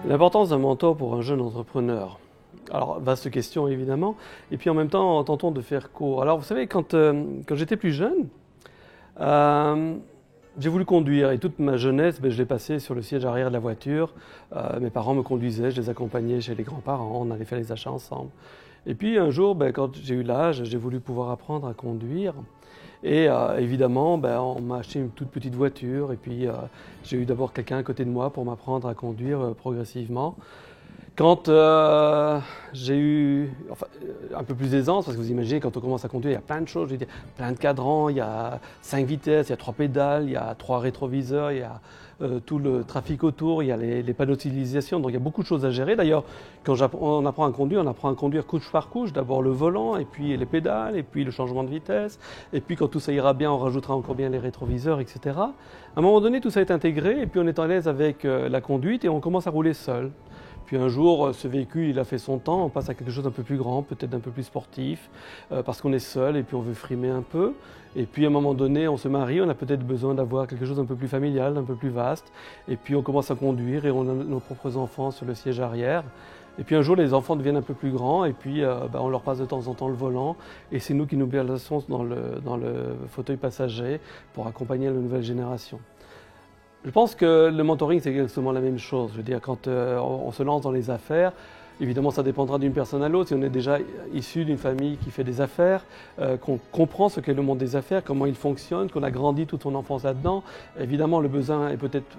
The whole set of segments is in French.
L'importance d'un mentor pour un jeune entrepreneur. Alors, vaste question évidemment, et puis en même temps, tentons de faire court. Alors, vous savez, quand j'étais plus jeune, euh, j'ai voulu conduire et toute ma jeunesse, je l'ai passée sur le siège arrière de la voiture. Mes parents me conduisaient, je les accompagnais chez les grands-parents, on allait faire les achats ensemble. Et puis un jour, quand j'ai eu l'âge, j'ai voulu pouvoir apprendre à conduire. Et évidemment, on m'a acheté une toute petite voiture et puis j'ai eu d'abord quelqu'un à côté de moi pour m'apprendre à conduire progressivement. Quand j'ai eu un peu plus d'aisance, parce que vous imaginez, quand on commence à conduire, il y a plein de choses, je veux dire, plein de cadrans, il y a 5 vitesses, il y a 3 pédales, il y a 3 rétroviseurs, il y a tout le trafic autour, il y a les panneaux de signalisation, donc il y a beaucoup de choses à gérer. D'ailleurs, quand on apprend à conduire couche par couche, d'abord le volant, et puis les pédales, et puis le changement de vitesse, et puis quand tout ça ira bien, on rajoutera encore bien les rétroviseurs, etc. À un moment donné, tout ça est intégré, et puis on est à l'aise avec la conduite, et on commence à rouler seul. Puis un jour, ce véhicule, il a fait son temps, on passe à quelque chose d'un peu plus grand, peut-être d'un peu plus sportif, parce qu'on est seul et puis on veut frimer un peu. Et puis à un moment donné, on se marie, on a peut-être besoin d'avoir quelque chose d'un peu plus familial, un peu plus vaste. Et puis on commence à conduire et on a nos propres enfants sur le siège arrière. Et puis un jour, les enfants deviennent un peu plus grands et puis on leur passe de temps en temps le volant. Et c'est nous qui nous plaçons dans le fauteuil passager pour accompagner la nouvelle génération. Je pense que le mentoring, c'est exactement la même chose. Je veux dire, quand on se lance dans les affaires, évidemment, ça dépendra d'une personne à l'autre. Si on est déjà issu d'une famille qui fait des affaires, qu'on comprend ce qu'est le monde des affaires, comment il fonctionne, qu'on a grandi toute son enfance là-dedans, évidemment, le besoin est peut-être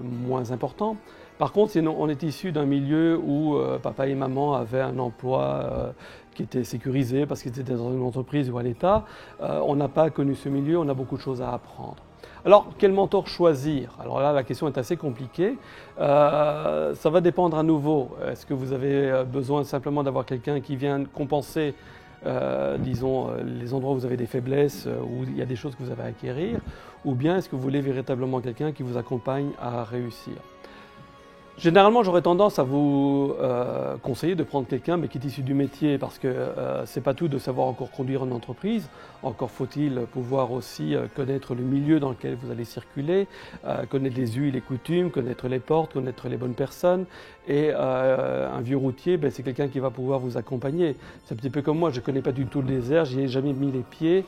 moins important. Par contre, si on est issu d'un milieu où papa et maman avaient un emploi qui était sécurisé parce qu'ils étaient dans une entreprise ou à l'État, on n'a pas connu ce milieu, on a beaucoup de choses à apprendre. Alors, quel mentor choisir? Alors là, la question est assez compliquée. Ça va dépendre à nouveau. Est-ce que vous avez besoin simplement d'avoir quelqu'un qui vient compenser, disons, les endroits où vous avez des faiblesses, où il y a des choses que vous avez à acquérir, ou bien est-ce que vous voulez véritablement quelqu'un qui vous accompagne à réussir? Généralement, j'aurais tendance à vous conseiller de prendre quelqu'un mais qui est issu du métier parce que c'est pas tout de savoir encore conduire une entreprise. Encore faut-il pouvoir aussi connaître le milieu dans lequel vous allez circuler, connaître les us et les coutumes, connaître les portes, connaître les bonnes personnes. Et un vieux routier, c'est quelqu'un qui va pouvoir vous accompagner. C'est un petit peu comme moi, je ne connais pas du tout le désert, j'y ai jamais mis les pieds.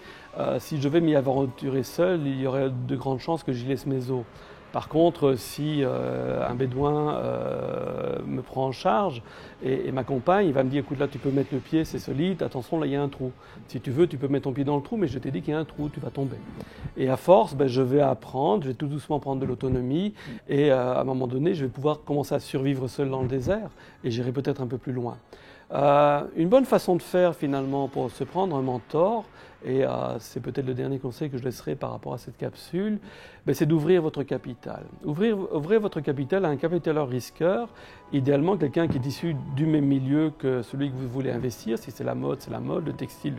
Si je vais m'y aventurer seul, il y aurait de grandes chances que j'y laisse mes os. Par contre, si un bédouin me prend en charge et m'accompagne, il va me dire, écoute, là tu peux mettre le pied, c'est solide, attention, là il y a un trou. Si tu veux, tu peux mettre ton pied dans le trou, mais je t'ai dit qu'il y a un trou, tu vas tomber. Et à force, je vais apprendre, je vais tout doucement prendre de l'autonomie et à un moment donné, je vais pouvoir commencer à survivre seul dans le désert et j'irai peut-être un peu plus loin. Une bonne façon de faire finalement pour se prendre un mentor, et c'est peut-être le dernier conseil que je laisserai par rapport à cette capsule, c'est d'ouvrir votre capital. Ouvrir votre capital à un capitaleur risqueur, idéalement quelqu'un qui est issu du même milieu que celui que vous voulez investir. Si c'est la mode, c'est la mode, le textile,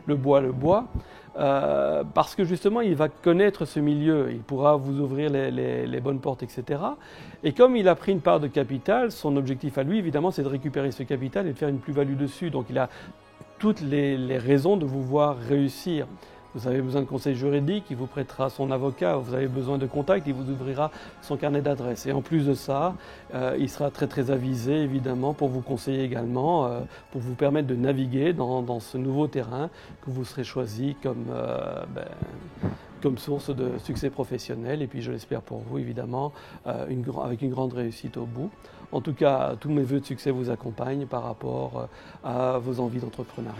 le bois, parce que justement il va connaître ce milieu, il pourra vous ouvrir les bonnes portes, etc. Et comme il a pris une part de capital, son objectif à lui évidemment c'est de récupérer ce capital et de faire une plus-value dessus. Donc il a toutes les raisons de vous voir réussir. Vous avez besoin de conseils juridiques, il vous prêtera son avocat. Vous avez besoin de contacts, il vous ouvrira son carnet d'adresses. Et en plus de ça, il sera très très avisé évidemment pour vous conseiller également, pour vous permettre de naviguer dans ce nouveau terrain que vous serez choisi comme source de succès professionnel et puis je l'espère pour vous évidemment avec une grande réussite au bout. En tout cas, tous mes vœux de succès vous accompagnent par rapport à vos envies d'entrepreneuriat.